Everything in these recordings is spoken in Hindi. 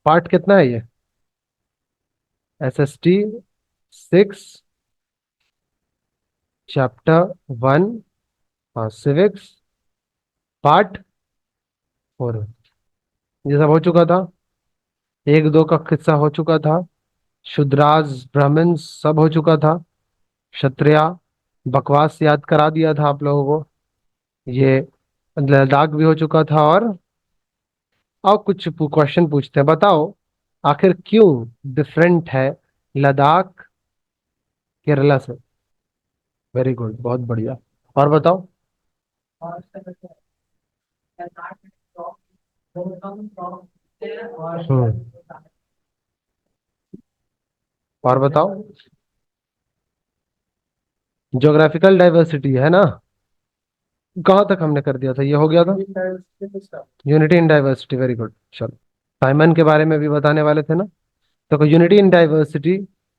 पार्ट कितना है ये? SST 6, chapter 1। हाँ, सिविक्स पार्ट 4। ये सब हो चुका था। एक दो का किस्सा हो चुका था। शुद्राज ब्राह्मण सब हो चुका था। क्षत्रिया बकवास याद करा दिया था आप लोगों को। ये लद्दाख भी हो चुका था। और कुछ क्वेश्चन पूछते हैं, बताओ आखिर क्यों डिफरेंट है लद्दाख केरला से? वेरी गुड, बहुत बढ़िया। और बताओ। हम्म। और बताओ। ज्योग्राफिकल डाइवर्सिटी है ना? कहाँ तक हमने कर दिया था, ये हो गया था। Unity in diversity, very good, चलो। साइमन के बारे में भी बताने वाले थे ना? तो यूनिटी इन डाइवर्सिटी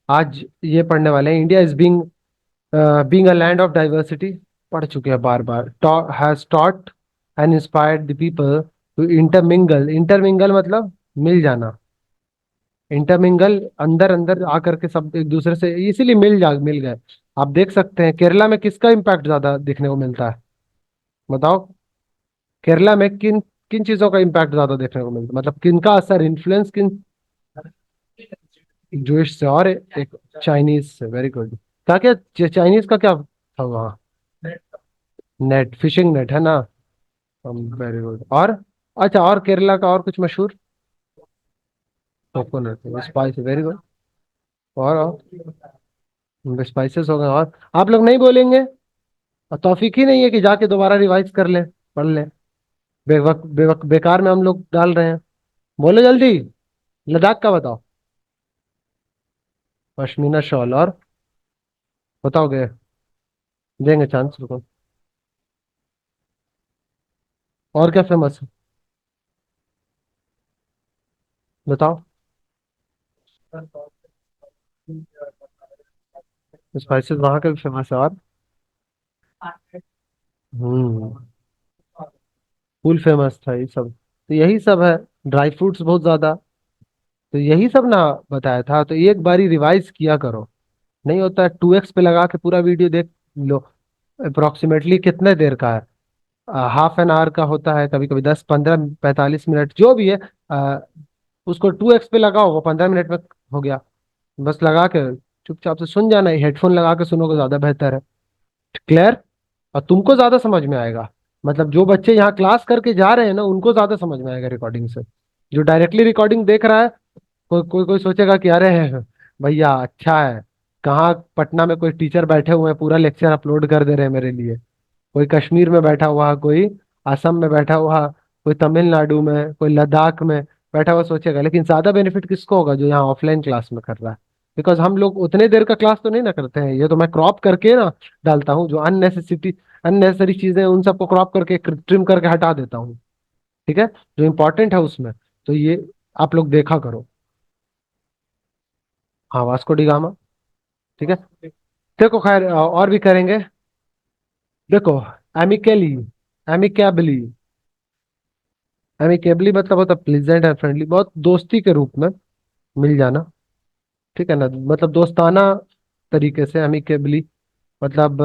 आज ये पढ़ने वाले हैं। India is being a land of diversity, पढ़ चुके हैं बार बार। Has taught and inspired the people to intermingle. Intermingle मतलब मिल जाना। इंटरमिंगल अंदर अंदर आकर के सब एक दूसरे से इसीलिए मिल गए। आप देख सकते हैं केरला में किसका इम्पैक्ट ज्यादा देखने को मिलता है? बताओ। केरला में किन किन चीजों का इम्पैक्ट ज्यादा देखने को मिलता है, मतलब किनका असर, इन्फ्लुएंस किन? जूइश से और एक चाइनीज से, वेरी गुड। क्या क्या चाइनीज का क्या था वहाँ? नेट, फिशिंग नेट है ना? Very good. और अच्छा, और केरला का और कुछ मशहूर? Coconut, spice, very good. और स्पाइसेस हो गए। और आप लोग नहीं बोलेंगे? और तौफीक ही नहीं है कि जाके दोबारा रिवाइज कर लें, पढ़ लें। बेकार में हम लोग डाल रहे हैं। बोलो जल्दी। लद्दाख का बताओ। पश्मीना शॉल। और बताओगे? देंगे चांस, रुको। और क्या फेमस है? बताओ। स्पाइसेस वहाँ के भी फेमस है। और हम्म, फुल फेमस था ये सब। तो यही सब है। ड्राई फ्रूट्स बहुत ज्यादा। तो यही सब ना बताया था, तो एक बारी रिवाइज किया करो। नहीं होता है 2x पे लगा के पूरा वीडियो देख लो। अप्रोक्सीमेटली कितने देर का है? हाफ एन आवर का होता है, कभी कभी 10, 15, 45 मिनट जो भी है। आ, उसको 2x पे लगाओ, वो 15 मिनट में हो गया। बस लगा के चुपचाप से सुन जाना है। हेडफोन लगा के सुनोगे ज्यादा बेहतर है। क्लियर? और तुमको ज्यादा समझ में आएगा। मतलब जो बच्चे यहाँ क्लास करके जा रहे हैं ना, उनको ज्यादा समझ में आएगा रिकॉर्डिंग से। जो डायरेक्टली रिकॉर्डिंग देख रहा है, कोई सोचेगा कि अरे भैया अच्छा है, कहाँ पटना में कोई टीचर बैठे हुए हैं पूरा लेक्चर अपलोड कर दे रहे हैं मेरे लिए। कोई कश्मीर में बैठा हुआ, कोई असम में बैठा हुआ, कोई तमिलनाडु में, कोई लद्दाख में बैठा हुआ सोचेगा। लेकिन ज्यादा बेनिफिट किसको होगा? जो यहाँ ऑफलाइन क्लास में कर रहा है। बिकॉज हम लोग उतने देर का क्लास तो नहीं ना करते हैं, ये तो मैं क्रॉप करके ना डालता हूँ। जो अननेसेसरी चीजें हैं, उन सबको क्रॉप करके ट्रिम करके हटा देता हूँ। ठीक है? जो इंपॉर्टेंट है उसमें। तो ये आप लोग देखा करो। हाँ, वास्को डी गामा। ठीक है। देखो खैर और भी करेंगे। देखो, एमिकली, एमिकेबली, एमिकेबली मतलब होता प्लीजेंट एंड फ्रेंडली, बहुत दोस्ती के रूप में मिल जाना। ठीक है ना? मतलब दोस्ताना तरीके से एमिकेबली। मतलब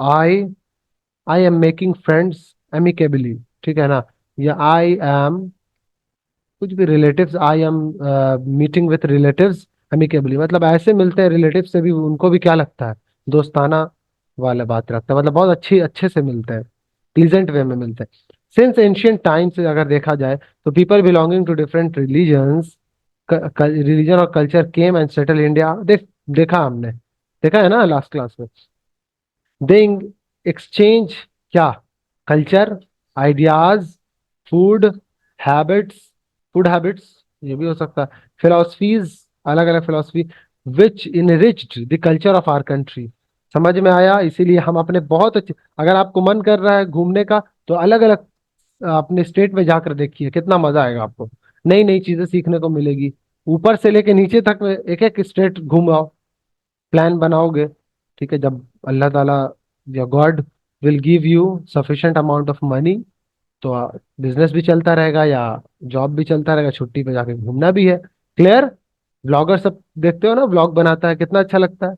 I I am making friends amicably. ठीक है ना? या आई एम कुछ भी, relatives, I am meeting with relatives amicably, मतलब ऐसे मिलते हैं रिलेटिव से भी, उनको भी क्या लगता है, दोस्ताना वाला बात रखता है। मतलब बहुत अच्छे से मिलते हैं, प्लीजेंट वे में मिलते हैं। सिंस एंशियंट टाइम से अगर देखा जाए, तो people belonging to different religions, religion और culture came and settle India. देखा हमने, देखा है ना लास्ट क्लास में। दे एक्सचेंज क्या? Culture, ideas, food habits, food habits ये भी हो सकता है। फिलोसफीज, अलग अलग philosophy, which enriched the culture of our country. समझ में आया? इसीलिए हम अपने बहुत अच्छे, अगर आपको मन कर रहा है घूमने का, तो अलग अलग अपने स्टेट में जाकर देखिए, कितना मजा आएगा आपको। नई नई चीजें सीखने को मिलेगी। ऊपर से लेके नीचे तक में एक एक स्टेट घूम आओ, प्लान बनाओगे। ठीक है? जब अल्लाह ताला या God will give you sufficient amount of money, तो बिजनेस भी चलता रहेगा या जॉब भी चलता रहेगा, छुट्टी पे जाके घूमना भी है। क्लियर? ब्लॉगर सब देखते हो ना, ब्लॉग बनाता है, कितना अच्छा लगता है।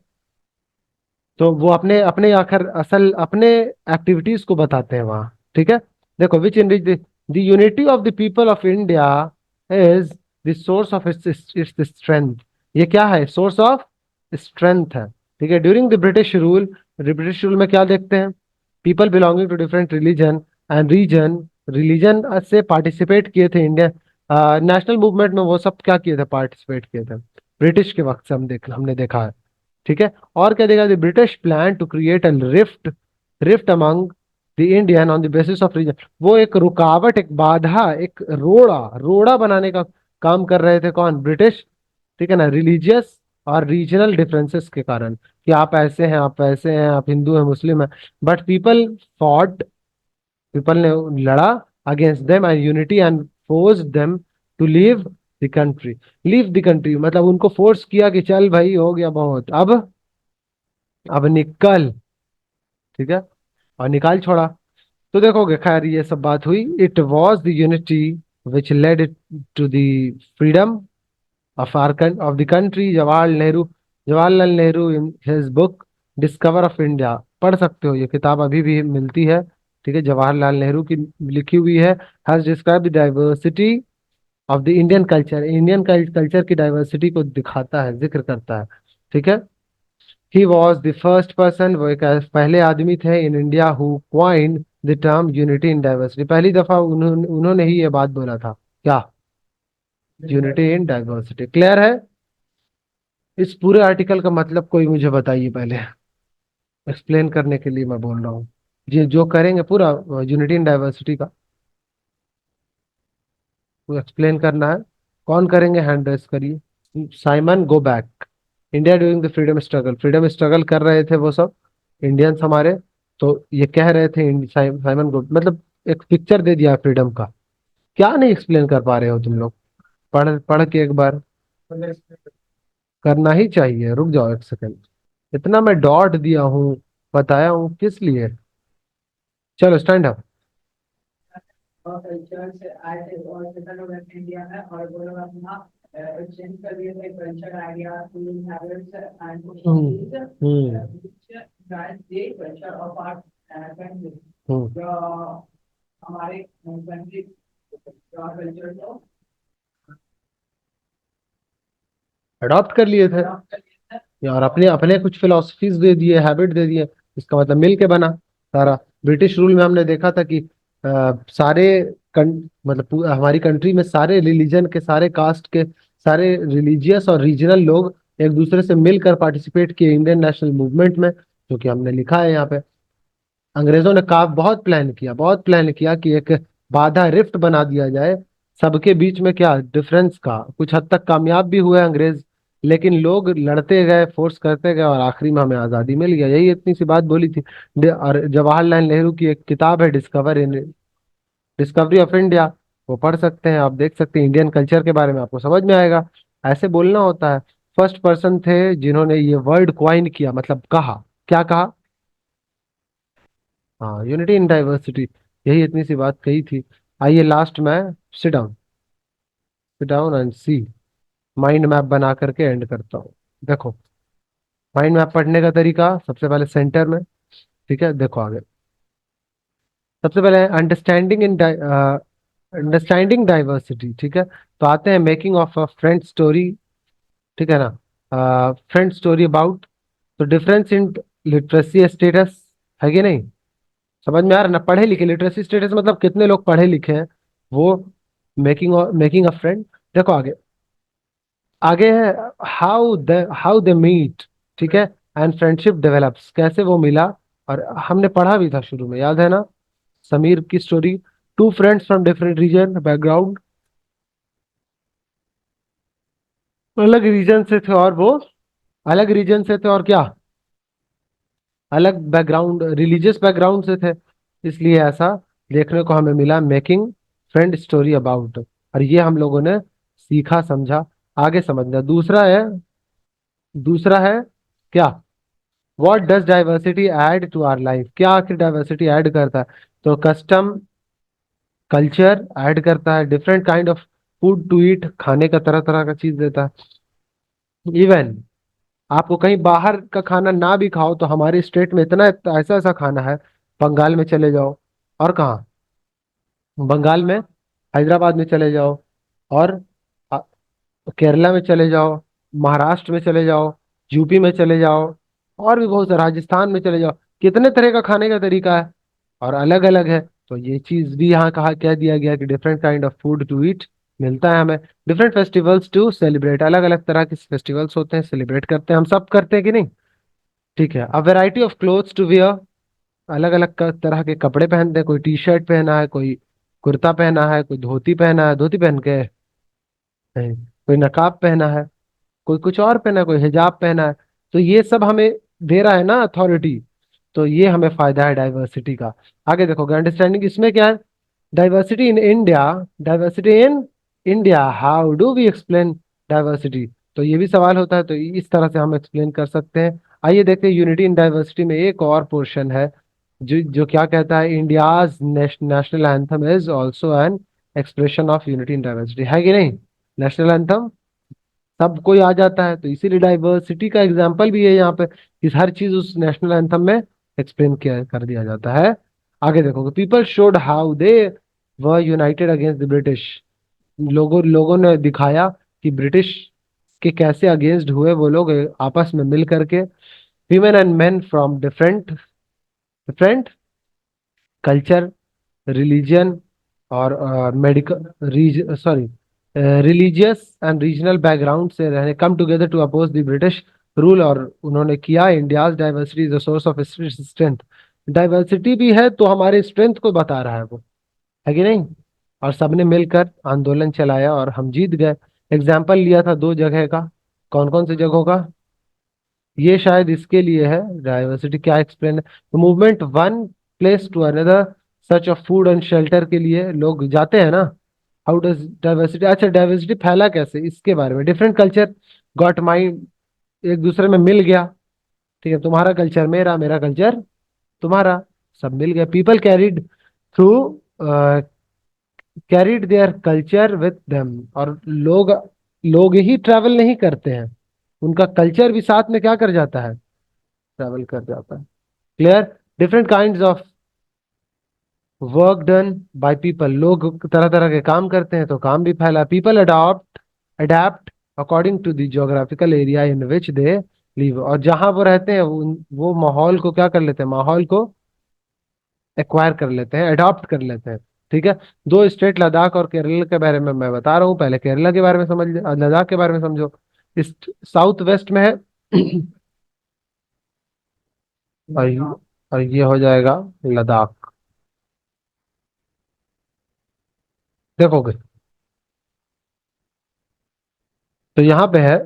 तो वो अपने अपने आखिर असल अपने एक्टिविटीज को बताते हैं वहाँ। ठीक है। देखो, which in the unity of the people of India is the source of its its strength. ये क्या है? सोर्स ऑफ स्ट्रेंथ है। ठीक है। ड्यूरिंग द ब्रिटिश रूल में क्या देखते हैं? People belonging to different religion and religion से पार्टिसिपेट किए थे इंडिया नेशनल मूवमेंट में। वो सब क्या किए थे? पार्टिसिपेट किए थे ब्रिटिश के वक्त से। हमने देखा है। ठीक है। और क्या देखा? The British plan to create a rift among the Indian on the basis of region. वो एक रुकावट, एक बाधा, एक रोड़ा रोड़ा बनाने का काम कर रहे थे। कौन? ब्रिटिश। ठीक है ना? रिलीजियस और रीजनल डिफरेंसेस के कारण, कि आप ऐसे हैं, आप वैसे हैं, आप हिंदू हैं, मुस्लिम हैं। बट फॉट पीपल ने लड़ा against them and unity and force them to leave the country. मतलब उनको फोर्स किया कि चल भाई, हो गया बहुत, अब निकल। ठीक है। और निकाल छोड़ा। तो देखोगे, खैर ये सब बात हुई। It was the unity which led it to the freedom of the country. Jawaharlal Nehru in his book discover of India, पढ़ सकते हो, ये किताब अभी भी मिलती है। ठीक है। जवाहरलाल नेहरू की लिखी हुई है। Has describe the diversity of the Indian culture. Indian culture की डाइवर्सिटी को दिखाता है, जिक्र करता है। ठीक है। He was the first person, वो एक पहले आदमी थे in India who coined the term unity in diversity. पहली दफा उन्होंने ही ये बात बोला था। क्या? Unity in diversity. क्लियर है? इस पूरे आर्टिकल का मतलब कोई मुझे बताइए पहले। एक्सप्लेन करने के लिए मैं बोल रहा हूँ। ये जो करेंगे पूरा यूनिटी इन डाइवर्सिटी का, वो एक्सप्लेन करना है। कौन करेंगे? हैंड रेस करिए। Simon go back. India during the freedom struggle कर रहे थे वो सब इंडियंस हमारे। तो ये कह रहे थे साइमन गो, मतलब एक पिक्चर दे दिया फ्रीडम का। क्या नहीं एक्सप्लेन कर पा रहे हो तुम लोग? पढ़ पढ़ के एक बार करना ही चाहिए। रुक जाओ एक सेकंड। इतना मैं डॉट दिया हूँ, बताया हूँ किस लिए। चलो स्टैंड अप। और कल्चर से आए थे और कितना लोग इंडिया में और वो लोग अपना एक्सचेंज कर लिए थे culture idea food habits and hmm. Technologies hmm. Which guide the culture of our country hmm. जो हमारे कंट्री का कल्चर को अडॉप्ट कर लिए थे अडॉप्ट कर लिया है और अपने और अपने कुछ फिलोसफीज दे दिए, हैबिट दे दिए। इसका मतलब मिल के बना सारा। ब्रिटिश रूल में हमने देखा था कि सारे मतलब हमारी कंट्री में सारे रिलीजन के, सारे कास्ट के, सारे रिलीजियस और रीजनल लोग एक दूसरे से मिलकर पार्टिसिपेट किए इंडियन नेशनल मूवमेंट में, जो कि हमने लिखा है यहाँ पे। अंग्रेजों ने कहा, बहुत प्लान किया कि एक बाधा, रिफ्ट बना दिया जाए सबके बीच में। क्या डिफरेंस का? कुछ हद तक कामयाब भी हुए अंग्रेज, लेकिन लोग लड़ते गए, फोर्स करते गए, और आखिरी में हमें आजादी मिल गया। यही इतनी सी बात बोली थी। और जवाहरलाल नेहरू की एक किताब है, डिस्कवरी ऑफ इंडिया, वो पढ़ सकते हैं आप, देख सकते हैं इंडियन कल्चर के बारे में, आपको समझ में आएगा। ऐसे बोलना होता है। फर्स्ट पर्सन थे जिन्होंने ये वर्ड क्वाइन किया, मतलब कहा। क्या कहा? हाँ, यूनिटी इन डाइवर्सिटी। यही इतनी सी बात कही थी। आइए लास्ट में, sit down and see. Mind map बना करके एंड करता हूँ। देखो, माइंड मैप पढ़ने का तरीका, सबसे पहले सेंटर में। ठीक है। देखो आगे, सबसे पहले अंडरस्टैंडिंग डाइवर्सिटी। ठीक है। तो आते हैं making of a friend story. ठीक है ना? फ्रेंड स्टोरी अबाउट, तो डिफरेंस इन लिटरेसी स्टेटस, है कि नहीं? समझ में आ रहा है ना? पढ़े लिखे, लिटरेसी स्टेटस मतलब कितने लोग पढ़े लिखे हैं, वो मेकिंग अ फ्रेंड। देखो आगे, आगे है हाउ दे मीट। ठीक है। एंड फ्रेंडशिप डेवलप्स, कैसे वो मिला। और हमने पढ़ा भी था शुरू में, याद है ना? समीर की story. Two friends from different region background, अलग रीजन से थे, और वो अलग रीजन से थे, और क्या, अलग बैकग्राउंड, रिलीजियस बैकग्राउंड से थे। इसलिए ऐसा देखने को हमें मिला, मेकिंग फ्रेंड स्टोरी अबाउट। और ये हम लोगों ने सीखा, समझा। आगे समझना। दूसरा है क्या? What does diversity add to our life. क्या आखिर डाइवर्सिटी ऐड करता है? तो कस्टम, कल्चर ऐड करता है, different kind of food to eat, खाने का तरह तरह का चीज देता है। इवन आपको कहीं बाहर का खाना ना भी खाओ तो हमारे स्टेट में इतना ऐसा ऐसा खाना है। बंगाल में चले जाओ, और कहाँ, बंगाल में हैदराबाद में चले जाओ, और अ, केरला में चले जाओ, महाराष्ट्र में चले जाओ, यूपी में चले जाओ, और भी बहुत सारे, राजस्थान में चले जाओ, कितने तरह का खाने का तरीका है और अलग अलग है। तो ये चीज भी यहाँ कहा कह दिया गया कि different kind of food to eat मिलता है हमें। डिफरेंट फेस्टिवल्स टू सेलिब्रेट, अलग अलग तरह के फेस्टिवल्स होते हैं, सेलिब्रेट करते हैं, हम सब करते हैं कि नहीं। ठीक है। A variety of clothes to wear, अलग अलग तरह के कपड़े पहनते हैं, कोई टी शर्ट पहना है, कोई कुर्ता पहना है, कोई धोती पहना है, धोती पहन के कोई नकाब पहना है, कोई कुछ और पहना है, कोई हिजाब पहना है। तो ये सब हमें दे रहा है ना अथॉरिटी। तो ये हमें फायदा है डाइवर्सिटी का। आगे देखोगे अंडरस्टैंडिंग इसमें क्या है। Diversity in India, diversity in India, how do we explain diversity. तो ये भी सवाल होता है, तो इस तरह से हम एक्सप्लेन कर सकते हैं। आइए देखते हैं यूनिटी इन डाइवर्सिटी में एक और पोर्शन है जो जो क्या कहता है, India's national anthem is also an expression of unity in diversity, है कि नहीं। नेशनल एंथम सब कोई आ जाता है, तो इसीलिए डाइवर्सिटी का एग्जाम्पल भी है यहाँ पे कि हर चीज उस नेशनल एंथम में एक्सप्लेन किया कर दिया जाता है। आगे देखोगे people showed how they were United against the British, लोगों लोगों ने दिखाया कि ब्रिटिश के कैसे अगेंस्ट हुए वो लोग आपस में मिल करके। Women and men from different different culture, religion और medical sorry religious and regional background से रहने come together to oppose the British rule, और उन्होंने किया। India's diversity is the source of strength, diversity भी है तो हमारे स्ट्रेंथ को बता रहा है वो, है कि नहीं। और सबने मिलकर आंदोलन चलाया और हम जीत गए। एग्जाम्पल लिया था दो जगह का, कौन कौन सी जगहों का, ये शायद इसके लिए है डाइवर्सिटी क्या explain. Movement one place to another search of food and shelter के लिए लोग जाते हैं ना। हाउ डज डाइवर्सिटी, अच्छा डाइवर्सिटी फैला कैसे इसके बारे में, डिफरेंट कल्चर गॉट माइंड, एक दूसरे में मिल गया। ठीक है, तुम्हारा कल्चर मेरा, मेरा कल्चर तुम्हारा, सब मिल गया। People carried through, carried their culture with them, और लोग ही ट्रैवल नहीं करते हैं, उनका कल्चर भी साथ में क्या कर जाता है, ट्रैवल कर जाता है। Clear. Different kind of work done by people, लोग तरह तरह के काम करते हैं तो काम भी फैला। People adapt according to the geographical area in which they live, और जहां वो रहते हैं वो माहौल को क्या कर लेते हैं, माहौल को एक्वायर कर लेते हैं, अडॉप्ट कर लेते हैं। ठीक है। दो स्टेट लद्दाख और केरल के बारे में मैं बता रहा हूँ, पहले केरला के बारे में समझ, लद्दाख के बारे में समझो। इस साउथ वेस्ट में है और ये हो जाएगा लद्दाख। देखोगे तो यहाँ पे है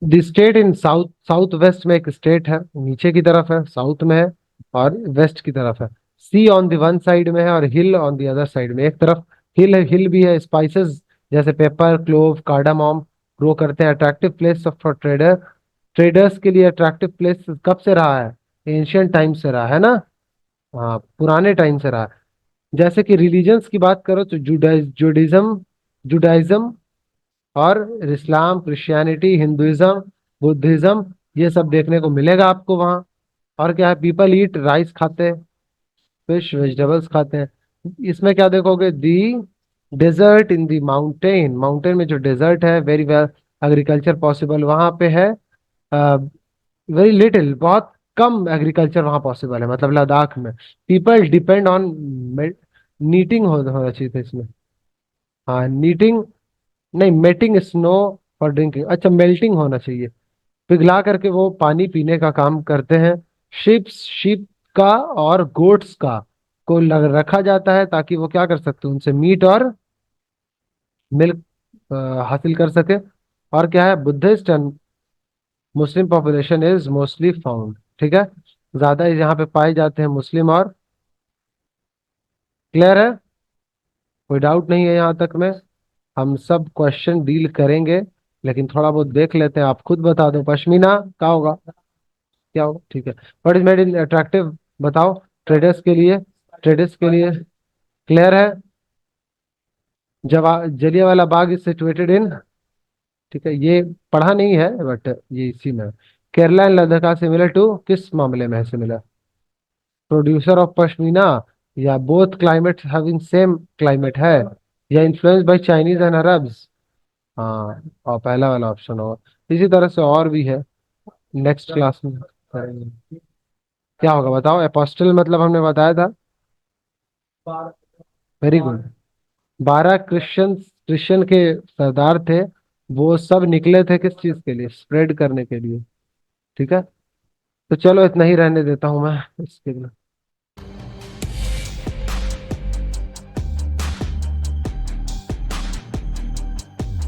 the state in south, south west में एक स्टेट है, नीचे की तरफ है, साउथ में है, और वेस्ट की तरफ है। सी ऑन द वन साइड में है और हिल ऑन द अदर साइड में। एक तरफ हिल है, हिल भी है, स्पाइसेस जैसे पेपर, क्लोव, कार्डामोम ग्रो करते हैं। अट्रैक्टिव प्लेस फॉर ट्रेडर्स के लिए अट्रैक्टिव प्लेस कब से रहा है, एंशियंट टाइम से रहा है ना। हाँ, पुराने टाइम से रहा है। जैसे कि रिलीजन्स की बात करो तो जुडाइज्म जुडाइज्म और इस्लाम, क्रिश्चियनिटी, हिंदुइज्म, बुद्धिज्म, ये सब देखने को मिलेगा आपको वहाँ। और क्या है, पीपल ईट राइस खाते हैं, फिश, वेजिटेबल्स खाते हैं। इसमें क्या देखोगे, the desert in the mountain, mountain में जो डेजर्ट है, वेरी वेल एग्रीकल्चर पॉसिबल वहाँ पे है। वेरी लिटिल, बहुत कम एग्रीकल्चर वहाँ पॉसिबल है, मतलब लद्दाख में। पीपल डिपेंड ऑन नीटिंग होना चाहिए था इसमें। हाँ नीटिंग, नहीं मेटिंग स्नो फॉर ड्रिंकिंग, अच्छा मेल्टिंग होना चाहिए, पिघला करके वो पानी पीने का काम करते हैं। शीप का और गोट्स का को रखा जाता है ताकि वो क्या कर सकते हैं, उनसे मीट और मिल्क हासिल कर सके। और क्या है, Buddhist and Muslim population is mostly found. ठीक है, ज्यादा यहाँ पे पाए जाते हैं मुस्लिम और, क्लियर है, कोई डाउट नहीं है यहाँ तक में। हम सब क्वेश्चन डील करेंगे, लेकिन थोड़ा बहुत देख लेते हैं, आप खुद बता दो पश्मीना क्या होगा, क्या होगा। ठीक है, what is made in attractive, बताओ ट्रेडर्स के लिए, ट्रेडर्स के लिए क्लियर है? Jallianwala Bagh is situated in, ठीक है, ये पढ़ा नहीं है बट ये इसी में है। केरला एंड लद्दाख का सिमिलर टू, किस मामले में है सिमिलर? प्रोड्यूसर ऑफ पश्मीना, या both climate having same climate है, या influence by Chinese and Arabs? हाँ, और पहला वाला ऑप्शन हो। इसी तरह से और भी है, नेक्स्ट क्लास में करेंगे। क्या होगा बताओ? अपोस्टल मतलब हमने बताया था। Very good. 12 क्रिश्चियन के सरदार थे, वो सब निकले थे किस चीज के लिए? स्प्रेड करने के लिए। ठीक है, तो चलो इतना ही रहने देता हूँ मैं इसके लिए।